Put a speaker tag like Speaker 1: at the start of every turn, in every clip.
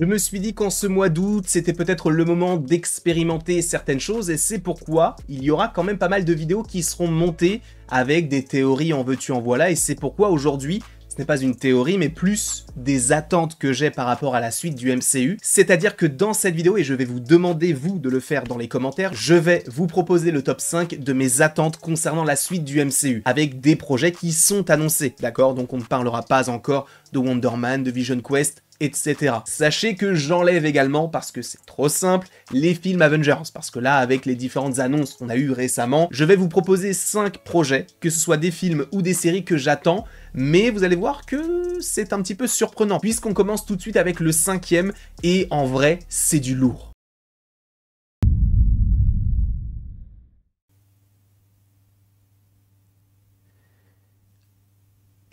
Speaker 1: Je me suis dit qu'en ce mois d'août, c'était peut-être le moment d'expérimenter certaines choses et c'est pourquoi il y aura quand même pas mal de vidéos qui seront montées avec des théories en veux-tu en voilà et c'est pourquoi aujourd'hui, ce n'est pas une théorie mais plus des attentes que j'ai par rapport à la suite du MCU. C'est-à-dire que dans cette vidéo, et je vais vous demander vous de le faire dans les commentaires, je vais vous proposer le top 5 de mes attentes concernant la suite du MCU avec des projets qui sont annoncés, d'accord? Donc on ne parlera pas encore de Wonder Man, de Vision Quest, etc. Sachez que j'enlève également, parce que c'est trop simple, les films Avengers, parce que là, avec les différentes annonces qu'on a eues récemment, je vais vous proposer 5 projets, que ce soit des films ou des séries que j'attends, mais vous allez voir que c'est un petit peu surprenant, puisqu'on commence tout de suite avec le 5e, et en vrai, c'est du lourd.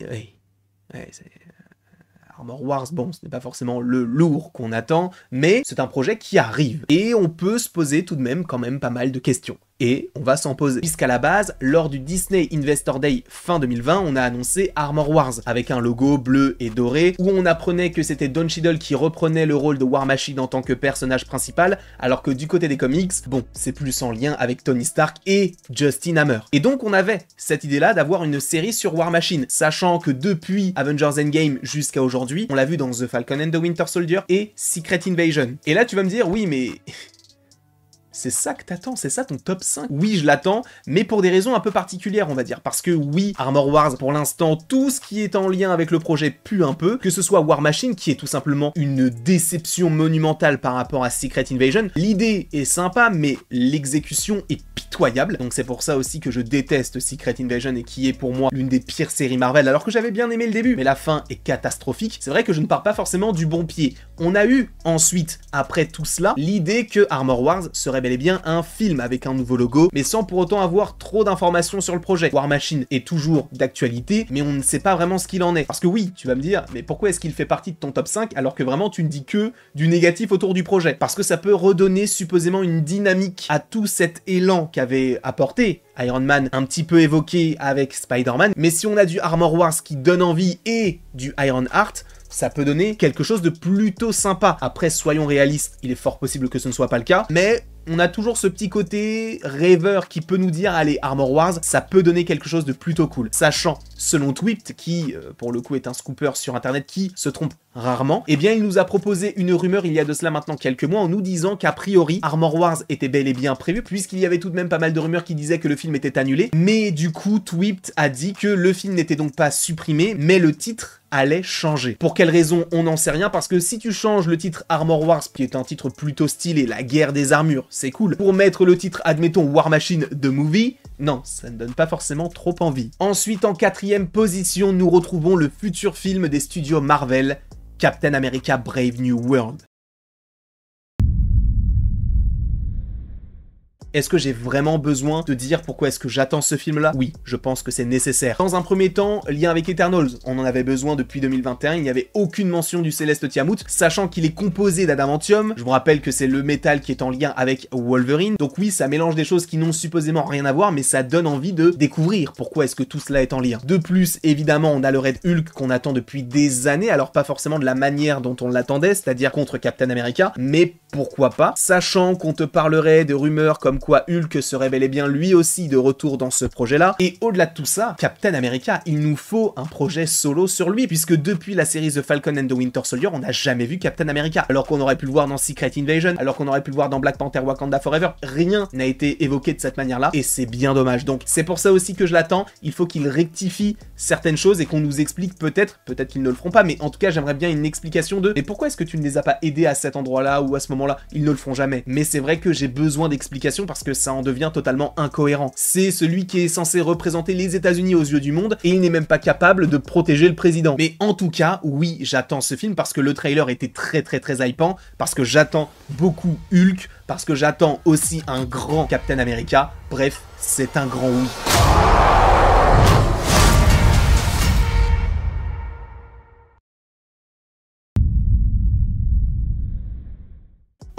Speaker 1: Oui, ouais, c'est... Armor Wars, bon, ce n'est pas forcément le lourd qu'on attend, mais c'est un projet qui arrive. Et on peut se poser tout de même quand même pas mal de questions. Et on va s'en poser. Puisqu'à la base, lors du Disney Investor Day fin 2020, on a annoncé Armor Wars, avec un logo bleu et doré, où on apprenait que c'était Don Cheadle qui reprenait le rôle de War Machine en tant que personnage principal, alors que du côté des comics, bon, c'est plus en lien avec Tony Stark et Justin Hammer. Et donc on avait cette idée-là d'avoir une série sur War Machine, sachant que depuis Avengers Endgame jusqu'à aujourd'hui, on l'a vu dans The Falcon and the Winter Soldier et Secret Invasion. Et là tu vas me dire, oui mais... c'est ça que t'attends, c'est ça ton top 5? Oui, je l'attends, mais pour des raisons un peu particulières, on va dire. Parce que oui, Armor Wars, pour l'instant, tout ce qui est en lien avec le projet pue un peu, que ce soit War Machine, qui est tout simplement une déception monumentale par rapport à Secret Invasion. L'idée est sympa, mais l'exécution est pitoyable. Donc c'est pour ça aussi que je déteste Secret Invasion et qui est pour moi l'une des pires séries Marvel, alors que j'avais bien aimé le début, mais la fin est catastrophique. C'est vrai que je ne pars pas forcément du bon pied. On a eu ensuite, après tout cela, l'idée que Armor Wars serait bel et bien un film avec un nouveau logo, mais sans pour autant avoir trop d'informations sur le projet. War Machine est toujours d'actualité, mais on ne sait pas vraiment ce qu'il en est. Parce que oui, tu vas me dire, mais pourquoi est-ce qu'il fait partie de ton top 5 alors que vraiment tu ne dis que du négatif autour du projet? Parce que ça peut redonner supposément une dynamique à tout cet élan qu'avait apporté Iron Man, un petit peu évoqué avec Spider-Man, mais si on a du Armor Wars qui donne envie et du Iron Heart, ça peut donner quelque chose de plutôt sympa. Après, soyons réalistes, il est fort possible que ce ne soit pas le cas, mais on a toujours ce petit côté rêveur qui peut nous dire, allez, Armor Wars, ça peut donner quelque chose de plutôt cool. Sachant, selon Twipt, qui pour le coup est un scooper sur internet qui se trompe rarement, eh bien il nous a proposé une rumeur il y a de cela maintenant quelques mois en nous disant qu'a priori Armor Wars était bel et bien prévu, puisqu'il y avait tout de même pas mal de rumeurs qui disaient que le film était annulé, mais du coup Twipt a dit que le film n'était donc pas supprimé, mais le titre allait changer. Pour quelle raison, on n'en sait rien, parce que si tu changes le titre Armor Wars, qui est un titre plutôt stylé, la guerre des armures, c'est cool, pour mettre le titre, admettons, War Machine The Movie, non, ça ne donne pas forcément trop envie. Ensuite, en 4e position, nous retrouvons le futur film des studios Marvel, Captain America Brave New World. Est-ce que j'ai vraiment besoin de dire pourquoi est-ce que j'attends ce film-là? Oui, je pense que c'est nécessaire. Dans un premier temps, lien avec Eternals, on en avait besoin depuis 2021, il n'y avait aucune mention du Céleste Tiamut, sachant qu'il est composé d'adamantium. Je vous rappelle que c'est le métal qui est en lien avec Wolverine, donc oui, ça mélange des choses qui n'ont supposément rien à voir, mais ça donne envie de découvrir pourquoi est-ce que tout cela est en lien. De plus, évidemment, on a le Red Hulk qu'on attend depuis des années, alors pas forcément de la manière dont on l'attendait, c'est-à-dire contre Captain America, mais pourquoi pas, sachant qu'on te parlerait de rumeurs comme quoi Hulk serait bel et bien lui aussi de retour dans ce projet-là. Et au-delà de tout ça, Captain America, il nous faut un projet solo sur lui, puisque depuis la série The Falcon and the Winter Soldier, on n'a jamais vu Captain America, alors qu'on aurait pu le voir dans Secret Invasion, alors qu'on aurait pu le voir dans Black Panther Wakanda Forever, rien n'a été évoqué de cette manière-là, et c'est bien dommage. Donc c'est pour ça aussi que je l'attends, il faut qu'il rectifie certaines choses et qu'on nous explique peut-être qu'ils ne le feront pas, mais en tout cas j'aimerais bien une explication de mais pourquoi est-ce que tu ne les as pas aidés à cet endroit-là ou à ce moment-là? Ils ne le feront jamais. Mais c'est vrai que j'ai besoin d'explications parce que ça en devient totalement incohérent. C'est celui qui est censé représenter les États-Unis aux yeux du monde et il n'est même pas capable de protéger le président. Mais en tout cas, oui, j'attends ce film parce que le trailer était très hypant, parce que j'attends beaucoup Hulk, parce que j'attends aussi un grand Captain America. Bref, c'est un grand oui.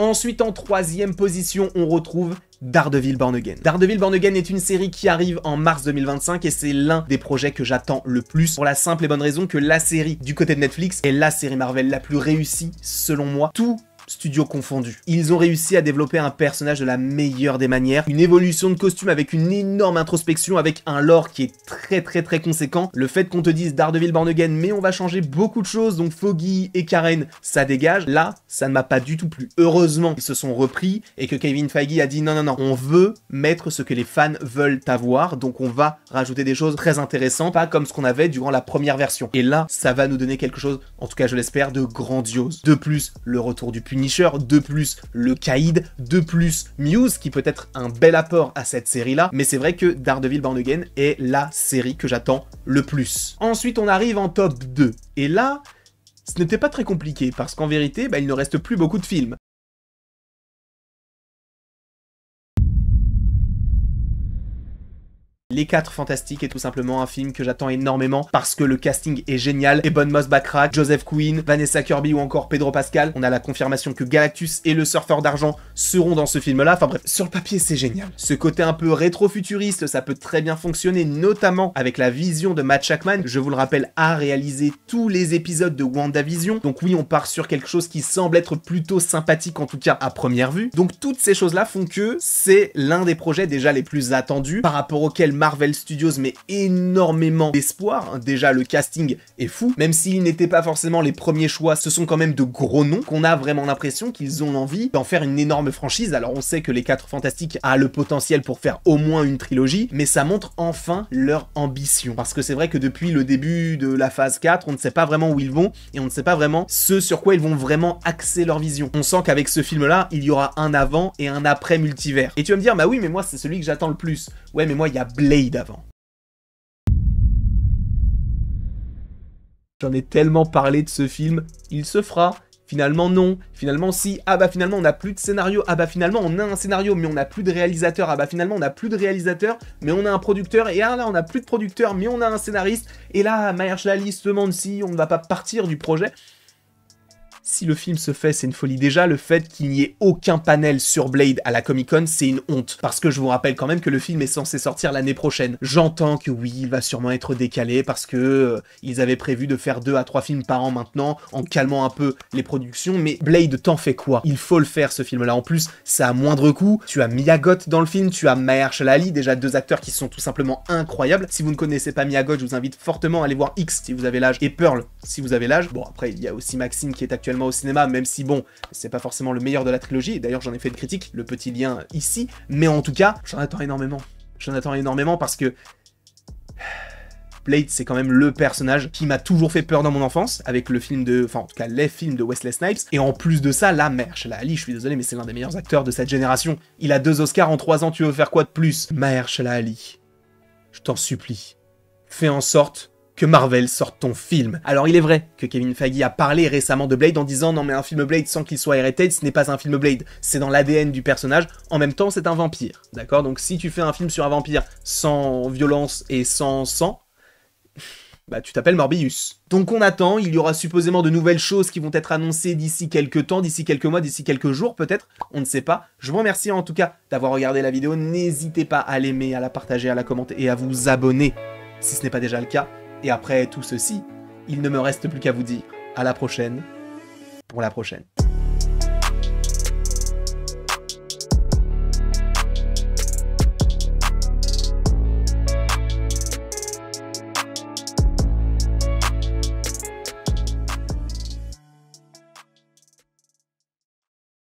Speaker 1: Ensuite, en 3e position, on retrouve Daredevil Born Again. Daredevil Born Again est une série qui arrive en mars 2025 et c'est l'un des projets que j'attends le plus pour la simple et bonne raison que la série du côté de Netflix est la série Marvel la plus réussie selon moi. Tout studios confondus. Ils ont réussi à développer un personnage de la meilleure des manières, une évolution de costume avec une énorme introspection, avec un lore qui est très conséquent. Le fait qu'on te dise Daredevil Born Again, mais on va changer beaucoup de choses, donc Foggy et Karen, ça dégage. Là, ça ne m'a pas du tout plu. Heureusement, ils se sont repris et que Kevin Feige a dit non, on veut mettre ce que les fans veulent avoir, donc on va rajouter des choses très intéressantes, pas comme ce qu'on avait durant la première version. Et là, ça va nous donner quelque chose, en tout cas je l'espère, de grandiose. De plus, le retour du Punisher, de plus le Kaïd, de plus Muse qui peut être un bel apport à cette série là, mais c'est vrai que Daredevil Born Again est la série que j'attends le plus. Ensuite on arrive en top 2, et là ce n'était pas très compliqué parce qu'en vérité il ne reste plus beaucoup de films. Les 4 Fantastiques est tout simplement un film que j'attends énormément parce que le casting est génial. Ebon Moss-Backrack, Joseph Quinn, Vanessa Kirby ou encore Pedro Pascal. On a la confirmation que Galactus et le Surfeur d'Argent seront dans ce film-là. Enfin bref, sur le papier, c'est génial. Ce côté un peu rétro-futuriste, ça peut très bien fonctionner, notamment avec la vision de Matt Shakman. Je vous le rappelle, a réalisé tous les épisodes de WandaVision. Donc oui, on part sur quelque chose qui semble être plutôt sympathique, en tout cas à première vue. Donc toutes ces choses-là font que c'est l'un des projets déjà les plus attendus, par rapport auxquels Marvel Studios met énormément d'espoir. Déjà, le casting est fou. Même s'ils n'étaient pas forcément les premiers choix, ce sont quand même de gros noms qu'on a vraiment l'impression qu'ils ont envie d'en faire une énorme franchise. Alors, on sait que les 4 Fantastiques a le potentiel pour faire au moins une trilogie, mais ça montre enfin leur ambition. Parce que c'est vrai que depuis le début de la phase 4, on ne sait pas vraiment où ils vont et on ne sait pas vraiment ce sur quoi ils vont vraiment axer leur vision. On sent qu'avec ce film-là, il y aura un avant et un après multivers. Et tu vas me dire, bah oui, mais moi, c'est celui que j'attends le plus. Ouais, mais moi, il y a Blade avant. J'en ai tellement parlé de ce film, il se fera. Finalement non, finalement si, ah bah finalement on n'a plus de scénario, ah bah finalement on a un scénario mais on n'a plus de réalisateur, ah bah finalement on n'a plus de réalisateur mais on a un producteur, et ah là on n'a plus de producteur mais on a un scénariste, et là Mahershala Ali se demande si on ne va pas partir du projet. Si le film se fait, c'est une folie. Déjà, le fait qu'il n'y ait aucun panel sur Blade à la Comic-Con, c'est une honte. Parce que je vous rappelle quand même que le film est censé sortir l'année prochaine. J'entends que oui, il va sûrement être décalé parce que ils avaient prévu de faire 2 à 3 films par an maintenant, en calmant un peu les productions, mais Blade, t'en fais quoi? Il faut le faire, ce film-là. En plus, ça a moindre coût. Tu as Mia Goth dans le film, tu as Mahershala Ali, déjà 2 acteurs qui sont tout simplement incroyables. Si vous ne connaissez pas Mia Goth, je vous invite fortement à aller voir X si vous avez l'âge, et Pearl si vous avez l'âge. Bon, après, il y a aussi Maxine qui est actuellement au cinéma, même si bon, c'est pas forcément le meilleur de la trilogie, et d'ailleurs j'en ai fait une critique, le petit lien ici, mais en tout cas, j'en attends énormément. J'en attends énormément parce que Blade, c'est quand même le personnage qui m'a toujours fait peur dans mon enfance, avec le film de... Enfin, en tout cas, les films de Wesley Snipes, et en plus de ça, la Mahershala Ali, je suis désolé, mais c'est l'un des meilleurs acteurs de cette génération. Il a 2 Oscars en 3 ans, tu veux faire quoi de plus? Mahershala Ali, je t'en supplie, fais en sorte que Marvel sorte ton film. Alors il est vrai que Kevin Feige a parlé récemment de Blade en disant non mais un film Blade sans qu'il soit R-rated, ce n'est pas un film Blade, c'est dans l'ADN du personnage, en même temps c'est un vampire, d'accord? Donc si tu fais un film sur un vampire sans violence et sans sang, bah tu t'appelles Morbius. Donc on attend, il y aura supposément de nouvelles choses qui vont être annoncées d'ici quelques temps, d'ici quelques mois, d'ici quelques jours peut-être, on ne sait pas. Je vous remercie en tout cas d'avoir regardé la vidéo, n'hésitez pas à l'aimer, à la partager, à la commenter et à vous abonner si ce n'est pas déjà le cas. Et après tout ceci, il ne me reste plus qu'à vous dire à la prochaine pour la prochaine.